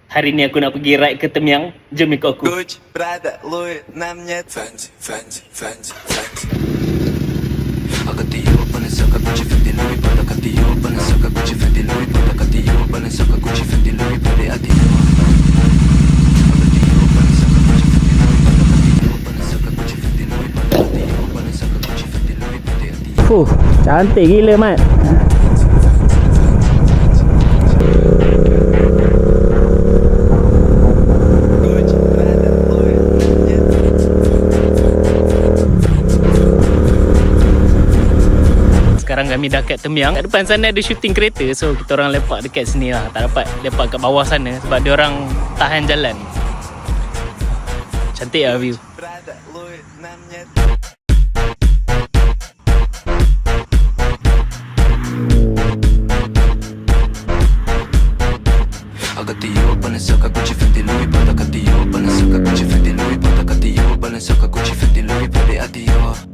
Hari ni aku nak pergi ride ke Temiang. Jom ikut aku. Gucci, Prada, Louis, на мне fancy, fancy, fancy, fancy. Agatiyo, Balenciaga, Gucci, Fendi, Louis, Prada, Agatiyo, Balenciaga, Gucci, Fendi, Louis, Prada, Agatiyo, Balenciaga, Gucci, Fendi, Louis, Prada, Agatiyo. Agatiyo, Balenciaga, Gucci, Fendi, Louis, Prada, Agatiyo, Balenciaga, Gucci, Fendi, Louis, Prada, Agatiyo, Balenciaga, Gucci, Fendi, Louis, Prada, Agatiyo. Cantik gila Mat. Gucci, Prada, Louis, на мне. Sekarang kami dah kat Temiang. Kat depan sana ada syuting kereta. So kita orang lepak dekat sini lah. Tak dapat lepak kat bawah sana sebab dia orang tahan jalan. Cantik lah view. Prada, Louis, на мне. Agatiyo, Balenciaga, Gucci, Fendi, Louis, Prada, Agatiyo, Balenciaga, Gucci, Fendi, Louis, Prada, Agatiyo, Balenciaga, Gucci, Fendi, Louis, Prada, Agatiyo.